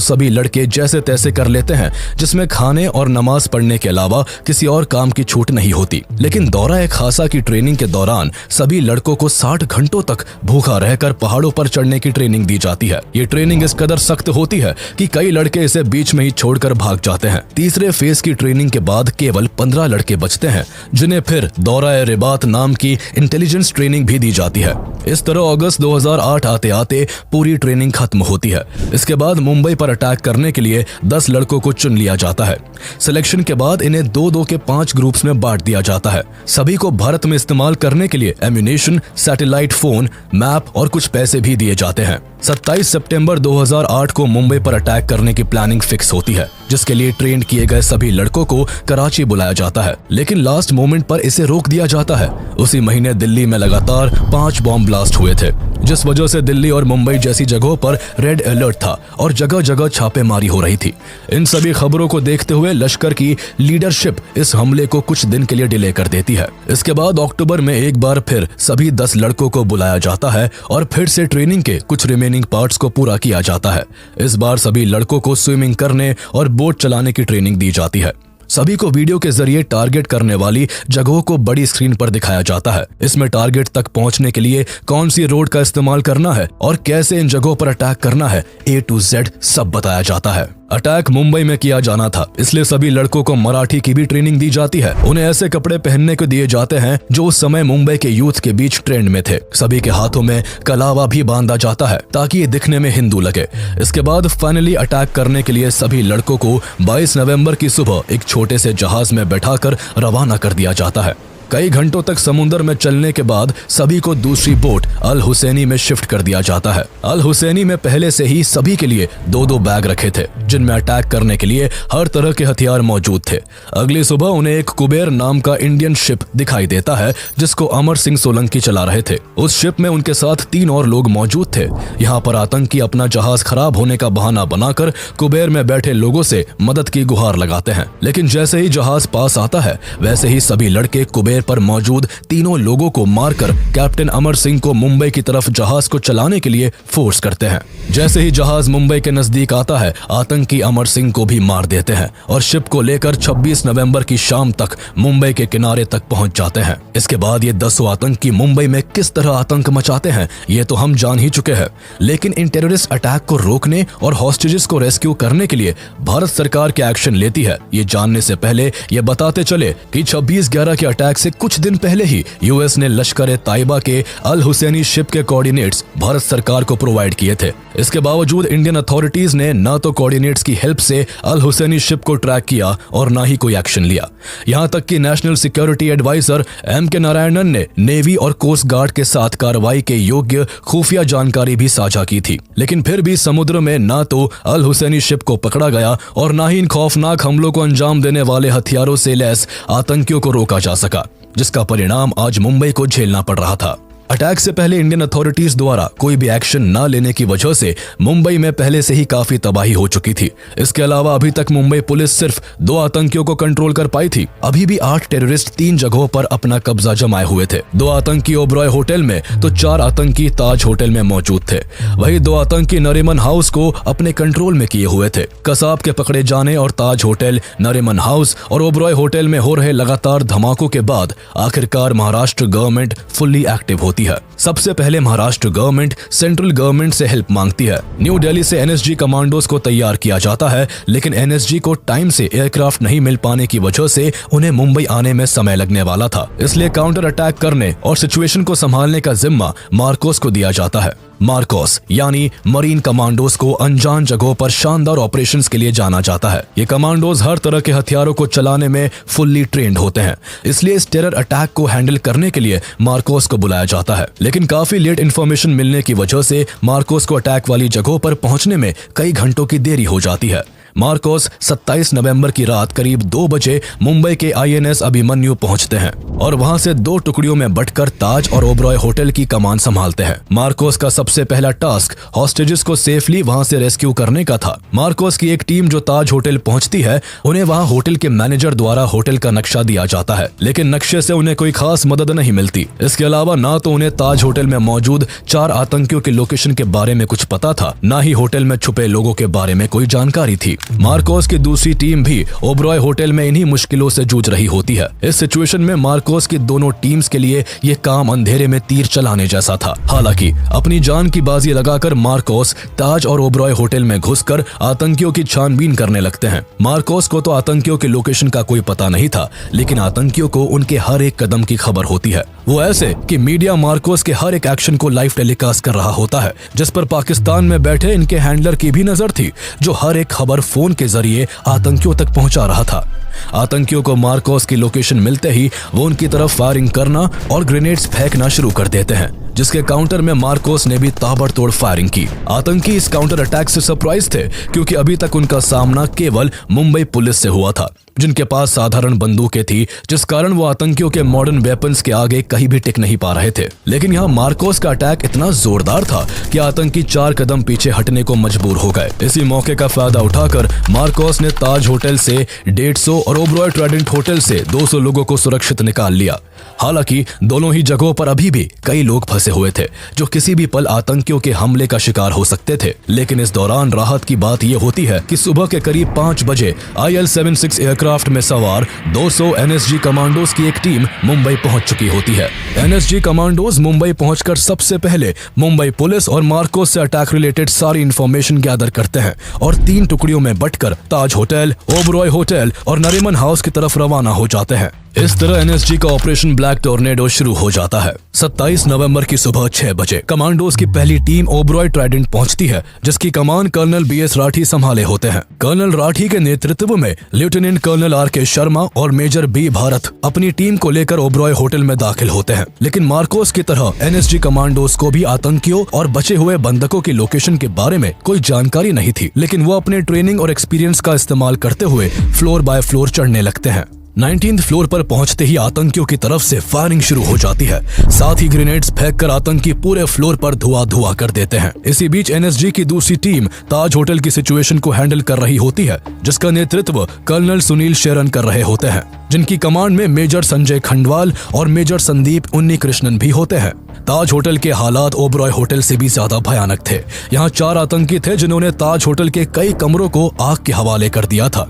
सभी लड़के जैसे तैसे कर लेते हैं, जिसमें खाने और नमाज पढ़ने के अलावा किसी और काम की छूट नहीं होती। लेकिन दौरा-ए खासा की ट्रेनिंग के दौरान सभी लड़कों को 60 घंटों तक भूखा रहकर पहाड़ों पर चढ़ने की ट्रेनिंग दी जाती है। ये ट्रेनिंग इस कदर सख्त होती है कि कई लड़के इसे बीच में ही छोड़कर भाग जाते हैं। तीसरे फेज की ट्रेनिंग के बाद केवल 15 लड़के बचते हैं, जिन्हें फिर दौरा-ए रिबात नाम की इंटेलिजेंस ट्रेनिंग भी दी जाती है। इस तरह अगस्त 2008 आते आते पूरी ट्रेनिंग खत्म होती है। इसके बाद मुंबई पर अटैक करने के लिए 10 लड़कों को चुन लिया जाता है। सिलेक्शन के बाद इन्हें 2-2 के 5 ग्रुप्स में बांट दिया जाता है। सभी को भारत में इस्तेमाल करने के लिए एम्यूनेशन, सैटेलाइट फोन, मैप और कुछ पैसे भी दिए जाते हैं। 27 सितंबर 2008 को मुंबई पर अटैक करने की प्लानिंग फिक्स होती है, जिसके लिए ट्रेन किए गए सभी लड़कों को कराची बुलाया जाता है, लेकिन लास्ट मोमेंट पर इसे रोक दिया जाता है। उसी महीने दिल्ली में लगातार 5 बॉम्ब ब्लास्ट हुए थे, जिस वजह से दिल्ली और मुंबई जैसी जगहों पर रेड अलर्ट था और जगह जगह छापेमारी हो रही थी। इन सभी खबरों को देखते हुए लश्कर की लीडरशिप इस हमले को कुछ दिन के लिए डिले कर देती है। इसके बाद अक्टूबर में एक बार फिर सभी 10 लड़कों को बुलाया जाता है और फिर से ट्रेनिंग के कुछ रिमेनिंग पार्ट्स को पूरा किया जाता है। इस बार सभी लड़कों को स्विमिंग करने और बोट चलाने की ट्रेनिंग दी जाती है। सभी को वीडियो के जरिए टारगेट करने वाली जगहों को बड़ी स्क्रीन पर दिखाया जाता है। इसमें टारगेट तक पहुंचने के लिए कौन सी रोड का इस्तेमाल करना है और कैसे इन जगहों पर अटैक करना है, A to Z सब बताया जाता है। अटैक मुंबई में किया जाना था, इसलिए सभी लड़कों को मराठी की भी ट्रेनिंग दी जाती है। उन्हें ऐसे कपड़े पहनने को दिए जाते हैं जो उस समय मुंबई के यूथ के बीच ट्रेंड में थे। सभी के हाथों में कलावा भी बांधा जाता है ताकि ये दिखने में हिंदू लगे। इसके बाद फाइनली अटैक करने के लिए सभी लड़कों को 22 नवंबर की सुबह एक छोटे से जहाज में बैठाकर रवाना कर दिया जाता है। कई घंटों तक समुद्र में चलने के बाद सभी को दूसरी बोट अल हुसैनी में शिफ्ट कर दिया जाता है। अल हुसैनी में पहले से ही सभी के लिए 2-2 बैग रखे थे जिनमें अटैक करने के लिए हर तरह के हथियार मौजूद थे। अगली सुबह उन्हें एक कुबेर नाम का इंडियन शिप दिखाई देता है जिसको अमर सिंह सोलंकी चला रहे थे। उस शिप में उनके साथ 3 और लोग मौजूद थे। यहाँ पर आतंकी अपना जहाज खराब होने का बहाना बनाकर कुबेर में बैठे लोगों से मदद की गुहार लगाते हैं, लेकिन जैसे ही जहाज पास आता है वैसे ही सभी लड़के कुबेर पर मौजूद तीनों लोगों को मारकर कैप्टन अमर सिंह को मुंबई की तरफ जहाज को चलाने के लिए फोर्स करते हैं। जैसे ही जहाज मुंबई के नजदीक आता है आतंकी अमर सिंह को भी मार देते हैं और शिप को लेकर 26 नवंबर की शाम तक मुंबई के किनारे तक पहुंच जाते हैं। इसके बाद ये 10 आतंकी मुंबई में किस तरह आतंक मचाते हैं ये तो हम जान ही चुके हैं, लेकिन इन टेररिस्ट अटैक को रोकने और हॉस्टेजेस को रेस्क्यू करने के लिए भारत सरकार क्या एक्शन लेती है ये जानने से पहले ये बताते चले कि 26/11 के अटैक से कुछ दिन पहले ही यूएस ने लश्कर ताइबा के अल हुसैनी शिप के कोऑर्डिनेट्स भारत सरकार को प्रोवाइड किए थे। इसके बावजूद इंडियन अथॉरिटीज ने न तो कोऑर्डिनेट्स की हेल्प से अल हुसैनी शिप को ट्रैक किया और न ही कोई एक्शन लिया। यहां तक कि national security adviser M.K. Narayanan ने नेवी और कोस्ट गार्ड के साथ कार्रवाई के योग्य खुफिया जानकारी भी साझा की थी, लेकिन फिर भी समुद्र में न तो अल हुसैनी शिप को पकड़ा गया और न ही इन खौफनाक हमलों को अंजाम देने वाले हथियारों से लैस आतंकियों को रोका जा सका, जिसका परिणाम आज मुंबई को झेलना पड़ रहा था। अटैक से पहले इंडियन अथॉरिटीज द्वारा कोई भी एक्शन न लेने की वजह से मुंबई में पहले से ही काफी तबाही हो चुकी थी। इसके अलावा अभी तक मुंबई पुलिस सिर्फ 2 आतंकियों को कंट्रोल कर पाई थी। अभी भी 8 टेररिस्ट 3 जगहों पर अपना कब्जा जमाए हुए थे। 2 आतंकी ओबरॉय होटल में तो 4 आतंकी ताज होटल में मौजूद थे। वही 2 आतंकी नरीमन हाउस को अपने कंट्रोल में किए हुए थे। कसाब के पकड़े जाने और ताज होटल, नरीमन हाउस और ओबरॉय होटल में हो रहे लगातार धमाकों के बाद आखिरकार महाराष्ट्र गवर्नमेंट फुल्ली एक्टिव होती है। सबसे पहले महाराष्ट्र गवर्नमेंट सेंट्रल गवर्नमेंट से हेल्प मांगती है। न्यू दिल्ली से NSG कमांडोज को तैयार किया जाता है, लेकिन NSG को टाइम से एयरक्राफ्ट नहीं मिल पाने की वजह से उन्हें मुंबई आने में समय लगने वाला था। इसलिए काउंटर अटैक करने और सिचुएशन को संभालने का जिम्मा मार्कोस को दिया जाता है। मार्कोस यानी मरीन कमांडोज को अनजान जगहों पर शानदार ऑपरेशंस के लिए जाना जाता है। ये कमांडोज हर तरह के हथियारों को चलाने में फुल्ली ट्रेंड होते हैं, इसलिए इस टेरर अटैक को हैंडल करने के लिए मार्कोस को बुलाया जाता है। लेकिन काफी लेट इन्फॉर्मेशन मिलने की वजह से मार्कोस को अटैक वाली जगहों पर पहुंचने में कई घंटों की देरी हो जाती है। मार्कोस 27 नवंबर की रात करीब 2 बजे मुंबई के INS अभिमन्यु पहुंचते हैं और वहां से 2 टुकड़ियों में बंटकर ताज और ओबरॉय होटल की कमान संभालते हैं। मार्कोस का सबसे पहला टास्क हॉस्टेजेस को सेफली वहां से रेस्क्यू करने का था। मार्कोस की एक टीम जो ताज होटल पहुंचती है, उन्हें वहां होटल के मैनेजर द्वारा होटल का नक्शा दिया जाता है, लेकिन नक्शे से उन्हें कोई खास मदद नहीं मिलती। इसके अलावा ना तो उन्हें ताज होटल में मौजूद 4 आतंकियों के लोकेशन के बारे में कुछ पता था, ना ही होटल में छुपे लोगों के बारे में कोई जानकारी थी। मार्कोस की दूसरी टीम भी ओबरॉय होटल में इन्हीं मुश्किलों से जूझ रही होती है। इस सिचुएशन में मार्कोस की दोनों टीम्स के लिए ये काम अंधेरे में तीर चलाने जैसा था। हालांकि अपनी जान की बाजी लगाकर मार्कोस ताज और ओबरॉय होटल में घुसकर आतंकियों की छानबीन करने लगते हैं। मार्कोस को तो आतंकियों के लोकेशन का कोई पता नहीं था, लेकिन आतंकियों को उनके हर एक कदम की खबर होती है। वो ऐसे कि मीडिया मार्कोस के हर एक एक्शन को लाइव टेलीकास्ट कर रहा होता है, जिस पर पाकिस्तान में बैठे इनके हैंडलर की भी नजर थी, जो हर एक खबर फोन के जरिए आतंकियों तक पहुंचा रहा था। आतंकियों को मार्कोस की लोकेशन मिलते ही वो उनकी तरफ फायरिंग करना और ग्रेनेड्स फेंकना शुरू कर देते हैं, जिसके काउंटर में मार्कोस ने भी ताबड़तोड़ फायरिंग की। आतंकी इस काउंटर अटैक से सरप्राइज थे क्योंकि अभी तक उनका सामना केवल मुंबई पुलिस से हुआ था, जिनके पास साधारण बंदूकें थी, जिस कारण वो आतंकियों के मॉडर्न वेपन्स के आगे कहीं भी टिक नहीं पा रहे थे। लेकिन यहाँ मार्कोस का अटैक इतना जोरदार था कि आतंकी 4 कदम पीछे हटने को मजबूर हो गए। इसी मौके का फायदा उठाकर मार्कोस ने ताज होटल से 150 और ओबरॉय ट्राइडेंट होटल से 200 लोगों को सुरक्षित निकाल लिया। हालांकि दोनों ही जगहों पर अभी भी कई लोग फंसे हुए थे जो किसी भी पल आतंकियों के हमले का शिकार हो सकते थे। लेकिन इस दौरान राहत की बात यह होती है कि सुबह के करीब 5 बजे IL-76 एयरक्राफ्ट में सवार 200 NSG कमांडोज की एक टीम मुंबई पहुंच चुकी होती है। NSG कमांडोज मुंबई पहुंचकर सबसे पहले मुंबई पुलिस और मार्कोस से अटैक रिलेटेड सारी इंफॉर्मेशन गैदर करते हैं और 3 टुकड़ियों में बंटकर ताज होटल, ओबरॉय होटल और नरीमन हाउस की तरफ रवाना हो जाते हैं। इस तरह NSG का ऑपरेशन ब्लैक टोर्नेडो शुरू हो जाता है। 27 नवंबर की सुबह 6 बजे कमांडोज की पहली टीम ओबरॉय ट्राइडेंट पहुंचती है, जिसकी कमान कर्नल BS राठी संभाले होते हैं। कर्नल राठी के नेतृत्व में लेफ्टिनेंट कर्नल RK शर्मा और मेजर B भारत अपनी टीम को लेकर ओबरॉय होटल में दाखिल होते हैं। लेकिन मार्कोस की तरह NSG कमांडोज को भी आतंकियों और बचे हुए बंधकों की लोकेशन के बारे में कोई जानकारी नहीं थी, लेकिन वो अपने ट्रेनिंग और एक्सपीरियंस का इस्तेमाल करते हुए फ्लोर बाय फ्लोर चढ़ने लगते हैं। 19th फ्लोर पर पहुंचते ही आतंकियों की तरफ से फायरिंग शुरू हो जाती है। साथ ही ग्रेनेड्स फेंककर आतंकी पूरे फ्लोर पर धुआं कर देते हैं। इसी बीच NSG की दूसरी टीम ताज होटल की सिचुएशन को हैंडल कर रही होती है, जिसका नेतृत्व कर्नल सुनील शेरन कर रहे होते हैं, जिनकी कमांड में मेजर संजय खंडवाल और मेजर संदीप उन्नीकृष्णन भी होते हैं। ताज होटल के हालात ओबरॉय होटल से भी ज्यादा भयानक थे। यहाँ 4 आतंकी थे जिन्होंने ताज होटल के कई कमरों को आग के हवाले कर दिया था।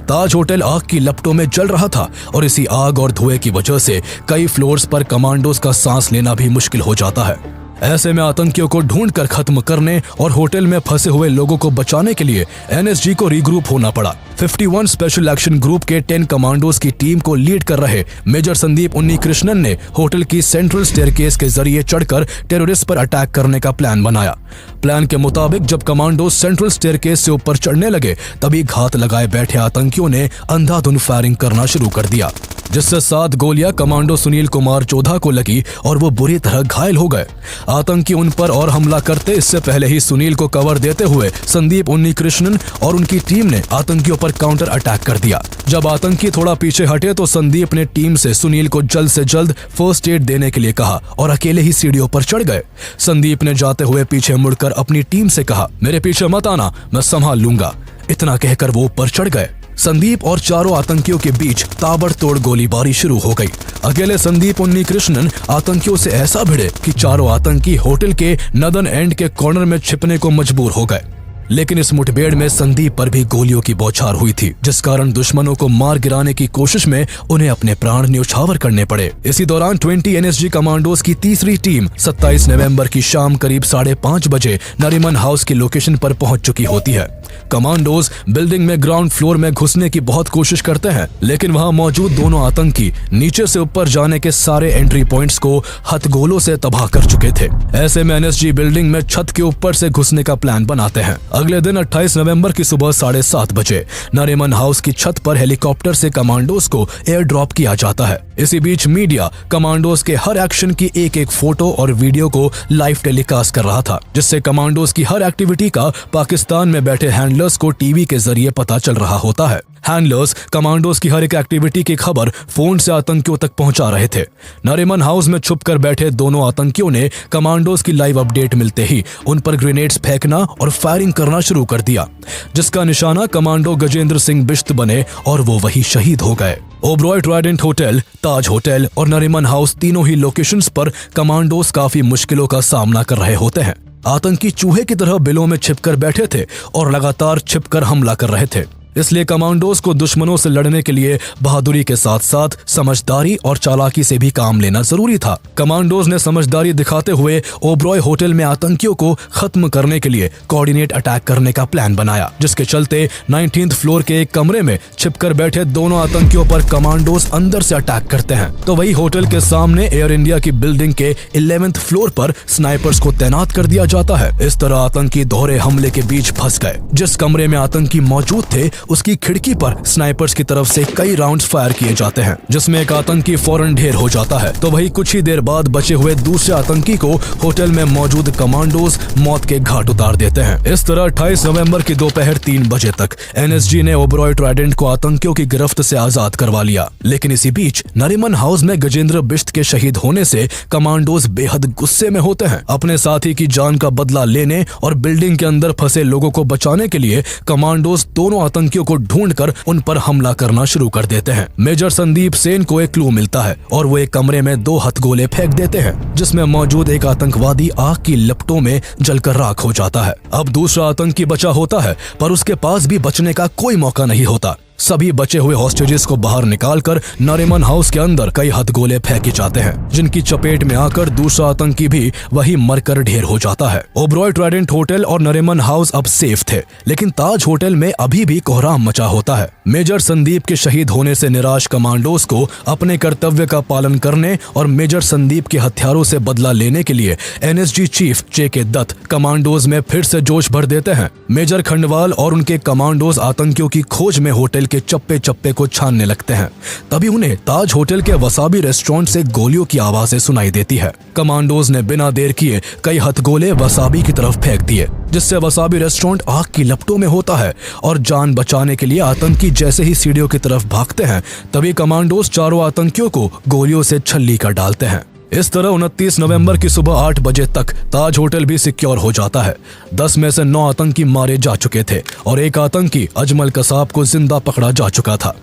ताज होटल आग की लपटों में जल रहा था और इसी आग और धुएं की वजह से कई फ्लोर्स पर कमांडोज का सांस लेना भी मुश्किल हो जाता है। ऐसे में आतंकियों को ढूंढकर खत्म करने और होटल में फंसे हुए लोगों को बचाने के लिए NSG को रीग्रुप होना पड़ा। 51 स्पेशल एक्शन ग्रुप के 10 कमांडोज की टीम को लीड कर रहे मेजर संदीप उन्नीकृष्णन ने होटल की सेंट्रल स्टेयरकेस के जरिए चढ़कर टेररिस्ट पर अटैक करने का प्लान बनाया। प्लान के मुताबिक जब कमांडोज सेंट्रल स्टेयरकेस से ऊपर चढ़ने लगे, तभी घात लगाए बैठे आतंकियों ने अंधाधुंध फायरिंग करना शुरू कर दिया, जिससे 7 गोलियां कमांडो सुनील कुमार चौधा को लगी और वो बुरी तरह घायल हो गए। आतंकी उन पर और हमला करते इससे पहले ही सुनील को कवर देते हुए संदीप उन्नीकृष्णन और उनकी टीम ने आतंकियों पर काउंटर अटैक कर दिया। जब आतंकी थोड़ा पीछे हटे तो संदीप ने टीम से सुनील को जल्द से जल्द फर्स्ट एड देने के लिए कहा और अकेले ही सीढ़ियों पर चढ़ गए। संदीप ने जाते हुए पीछे मुड़कर अपनी टीम से कहा, मेरे पीछे मत आना, मैं संभाल लूंगा। इतना कहकर वो ऊपर चढ़ गए। संदीप और चारों आतंकियों के बीच ताबड़तोड़ गोलीबारी शुरू हो गई। अकेले संदीप उन्नीकृष्णन आतंकियों से ऐसा भिड़े कि चारों आतंकी होटल के नदन एंड के कॉर्नर में छिपने को मजबूर हो गए। लेकिन इस मुठभेड़ में संदीप पर भी गोलियों की बौछार हुई थी, जिस कारण दुश्मनों को मार गिराने की कोशिश में उन्हें अपने प्राण न्यौछावर करने पड़े। इसी दौरान 20 NSG कमांडोज की तीसरी टीम 27 नवंबर की शाम करीब 5:30 बजे नरीमन हाउस की लोकेशन पर पहुंच चुकी होती है। कमांडोज बिल्डिंग में ग्राउंड फ्लोर में घुसने की बहुत कोशिश करते हैं, लेकिन वहां मौजूद दोनों आतंकी नीचे से ऊपर जाने के सारे एंट्री पॉइंट्स को हथगोलों से तबाह कर चुके थे। ऐसे में NSG बिल्डिंग में छत के ऊपर से घुसने का प्लान बनाते हैं। अगले दिन 28 नवंबर की सुबह 7:30 बजे नरीमन हाउस की छत पर हेलीकॉप्टर से कमांडोज को एयर ड्रॉप किया जाता है। इसी बीच मीडिया कमांडोज के हर एक्शन की एक फोटो और वीडियो को लाइव टेलीकास्ट कर रहा था, जिससे कमांडोज की हर एक्टिविटी का पाकिस्तान में बैठे हैंडलर्स को टीवी के जरिए पता चल रहा होता है। हैंडलर्स कमांडोज की हर एक एक्टिविटी की खबर फोन से आतंकियों तक पहुंचा रहे थे। नरीमन हाउस में छुपकर बैठे दोनों आतंकियों ने कमांडोज की लाइव अपडेट मिलते ही उन पर ग्रेनेड्स फेंकना और फायरिंग करना शुरू कर दिया, जिसका निशाना कमांडो गजेंद्र सिंह बिश्त बने और वो वही शहीद हो गए। ओबरॉय ट्राइडेंट होटल, ताज होटल और नरीमन हाउस तीनों ही लोकेशंस पर कमांडोज काफी मुश्किलों का सामना कर रहे होते हैं। आतंकी चूहे की तरह बिलों में छिपकर बैठे थे और लगातार छिपकर हमला कर रहे थे। इसलिए कमांडोज को दुश्मनों से लड़ने के लिए बहादुरी के साथ साथ समझदारी और चालाकी से भी काम लेना जरूरी था। कमांडोज ने समझदारी दिखाते हुए ओबरॉय होटल में आतंकियों को खत्म करने के लिए कोऑर्डिनेट अटैक करने का प्लान बनाया, जिसके चलते 19th फ्लोर के एक कमरे में छिपकर बैठे दोनों आतंकियों पर कमांडोज अंदर से अटैक करते हैं। तो वही होटल के सामने एयर इंडिया की बिल्डिंग के 11th फ्लोर पर स्नाइपर्स को तैनात कर दिया जाता है। इस तरह आतंकी दोहरे हमले के बीच फंस गए। जिस कमरे में आतंकी मौजूद थे उसकी खिड़की पर स्नाइपर्स की तरफ से कई राउंड्स फायर किए जाते हैं, जिसमें एक आतंकी फौरन ढेर हो जाता है। तो वही कुछ ही देर बाद बचे हुए दूसरे आतंकी को होटल में मौजूद कमांडोज मौत के घाट उतार देते हैं। इस तरह 28 नवंबर की दोपहर 3 बजे तक एनएसजी ने ओबरॉय ट्राइडेंट को आतंकियों की गिरफ्त से आजाद करवा लिया। लेकिन इसी बीच नरीमन हाउस में गजेंद्र बिष्ट के शहीद होने से कमांडोज बेहद गुस्से में होते हैं। अपने साथी की जान का बदला लेने और बिल्डिंग के अंदर फंसे लोगों को बचाने के लिए कमांडोज दोनों आतंकियों को ढूंढकर उन पर हमला करना शुरू कर देते हैं। मेजर संदीप सेन को एक क्लू मिलता है और वो एक कमरे में 2 हथगोले फेंक देते हैं, जिसमें मौजूद एक आतंकवादी आग की लपटों में जलकर राख हो जाता है। अब दूसरा आतंकी बचा होता है, पर उसके पास भी बचने का कोई मौका नहीं होता। सभी बचे हुए हॉस्टेजेस को बाहर निकालकर नरीमन हाउस के अंदर कई हथगोले फेंके जाते हैं, जिनकी चपेट में आकर दूसरा आतंकी भी वही मरकर ढेर हो जाता है। ओबरॉय ट्राइडेंट होटल और नरीमन हाउस अब सेफ थे, लेकिन ताज होटल में अभी भी कोहराम मचा होता है। मेजर संदीप के शहीद होने से निराश कमांडोज को अपने कर्तव्य का पालन करने और मेजर संदीप के हथियारों से बदला लेने के लिए एनएसजी चीफ जेके दत्त कमांडोज में फिर से जोश भर देते हैं। मेजर खंडवाल और उनके कमांडोज आतंकियों की खोज में होटल के चप्पे चप्पे को छानने लगते हैं। तभी उन्हें ताज होटल के वसाबी रेस्टोरेंट से गोलियों की आवाजें सुनाई देती है। कमांडोज ने बिना देर किए कई हथगोले वसाबी की तरफ फेंक दिए, जिससे वसाबी रेस्टोरेंट आग की लपटों में होता है और जान बचाने के लिए आतंकी जैसे ही सीढ़ियों की तरफ भागते हैं, तभी कमांडोज चारों आतंकियों को गोलियों से छल्ली कर डालते हैं। इस तरह 29 नवंबर की सुबह 8 बजे तक ताज होटल भी सिक्योर हो जाता है। 10 में से 9 आतंकी मारे जा चुके थे और एक आतंकी अजमल कसाब को जिंदा पकड़ा जा चुका था।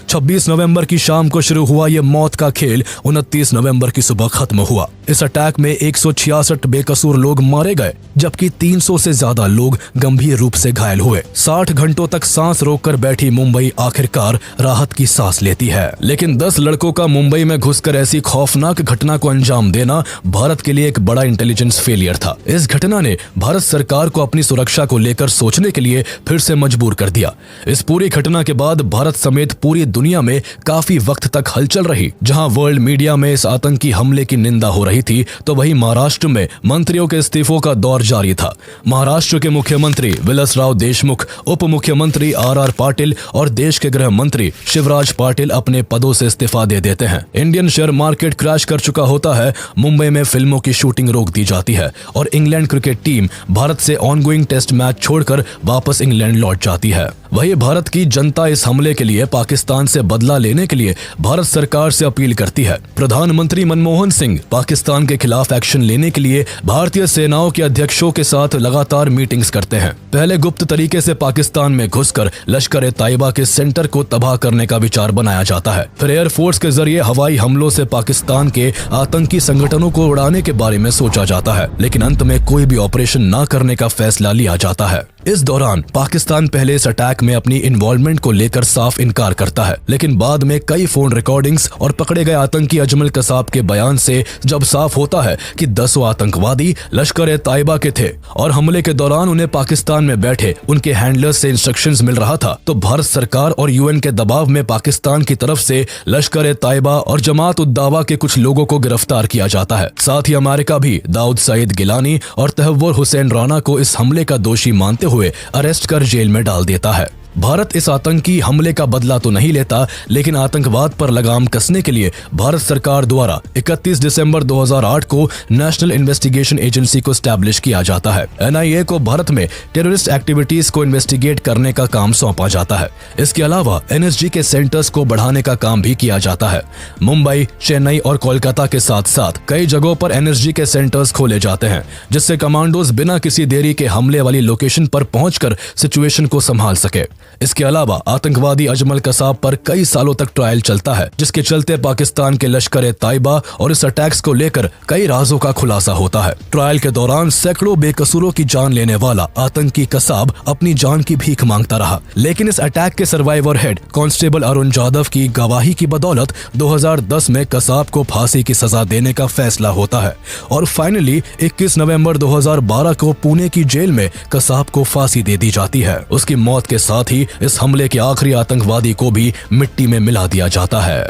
26 नवंबर की शाम को शुरू हुआ ये मौत का खेल 29 नवंबर की सुबह खत्म हुआ। इस अटैक में 166 बेकसूर लोग मारे गए, जबकि 300 से ज्यादा लोग गंभीर रूप से घायल हुए। 60 घंटों तक सांस रोककर बैठी मुंबई आखिरकार राहत की सांस लेती है। लेकिन 10 लड़कों का मुंबई में घुसकर ऐसी खौफनाक घटना को अंजाम देना भारत के लिए एक बड़ा इंटेलिजेंस फेलियर था। इस घटना ने भारत सरकार को अपनी सुरक्षा को लेकर सोचने के लिए फिर से मजबूर कर दिया। इस पूरी घटना के बाद भारत समेत पूरी दुनिया में काफी वक्त तक हलचल रही। जहां वर्ल्ड मीडिया में इस आतंकी हमले की निंदा हो रही थी, तो वहीं महाराष्ट्र में मंत्रियों के इस्तीफों का दौर जारी था। महाराष्ट्र के मुख्यमंत्री विलासराव देशमुख, उप मुख्यमंत्री आर पाटिल और देश के गृह मंत्री शिवराज पाटिल अपने पदों से इस्तीफा दे देते हैं। इंडियन शेयर मार्केट क्रैश कर चुका होता है। मुंबई में फिल्मों की शूटिंग रोक दी जाती है और इंग्लैंड क्रिकेट टीम भारत से ऑनगोइंग टेस्ट मैच छोड़कर वापस इंग्लैंड लौट जाती है। वही भारत की जनता इस हमले के लिए पाकिस्तान से बदला लेने के लिए भारत सरकार से अपील करती है। प्रधानमंत्री मनमोहन सिंह पाकिस्तान के खिलाफ एक्शन लेने के लिए भारतीय सेनाओं के अध्यक्षों के साथ लगातार मीटिंग्स करते हैं। पहले गुप्त तरीके से पाकिस्तान में घुसकर लश्कर ए तैयबा के सेंटर को तबाह करने का विचार बनाया जाता है। फिर एयरफोर्स के जरिए हवाई हमलों से पाकिस्तान के आतंकी संगठनों को उड़ाने के बारे में सोचा जाता है, लेकिन अंत में कोई भी ऑपरेशन न करने का फैसला लिया जाता है। इस दौरान पाकिस्तान पहले इस अटैक में अपनी इन्वॉल्वमेंट को लेकर साफ इनकार करता है, लेकिन बाद में कई फोन रिकॉर्डिंग्स और पकड़े गए आतंकी अजमल कसाब के बयान से जब साफ होता है कि 10 आतंकवादी लश्कर ए तैयबा के थे और हमले के दौरान उन्हें पाकिस्तान में बैठे उनके हैंडलर्स से इंस्ट्रक्शंस मिल रहा था, तो भारत सरकार और यूएन के दबाव में पाकिस्तान की तरफ से लश्कर ए तैयबा और जमात उद दावा के कुछ लोगों को गिरफ्तार किया जाता है। साथ ही अमेरिका भी दाऊद सईद गिलानी और तहव्वुर हुसैन राना को इस हमले का दोषी मानते हुए अरेस्ट कर जेल में डाल देता है। भारत इस आतंकी हमले का बदला तो नहीं लेता, लेकिन आतंकवाद पर लगाम कसने के लिए भारत सरकार द्वारा 31 दिसंबर 2008 को नेशनल इन्वेस्टिगेशन एजेंसी को स्टैब्लिश किया जाता है। एनआईए को भारत में टेररिस्ट एक्टिविटीज को इन्वेस्टिगेट करने का काम सौंपा जाता है। इसके अलावा एनएसजी के सेंटर्स को बढ़ाने का काम भी किया जाता है। मुंबई, चेन्नई और कोलकाता के साथ साथ कई जगहों पर एनएसजी के सेंटर्स खोले जाते हैं, जिससे कमांडोज बिना किसी देरी के हमले वाली लोकेशन पर पहुंचकर सिचुएशन को संभाल सके। इसके अलावा आतंकवादी अजमल कसाब पर कई सालों तक ट्रायल चलता है, जिसके चलते पाकिस्तान के लश्कर ए तैयबा और इस अटैक्स को लेकर कई राजों का खुलासा होता है। ट्रायल के दौरान सैकड़ों बेकसूरों की जान लेने वाला आतंकी कसाब अपनी जान की भीख मांगता रहा, लेकिन इस अटैक के survivor head constable Arun Jadhav की गवाही की बदौलत 2010 में कसाब को फांसी की सजा देने का फैसला होता है और फाइनली 21 नवंबर 2012 को पुणे की जेल में कसाब को फांसी दे दी जाती है। उसकी मौत के साथ ही इस हमले के आखिरी आतंकवादी को भी मिट्टी में मिला दिया जाता है।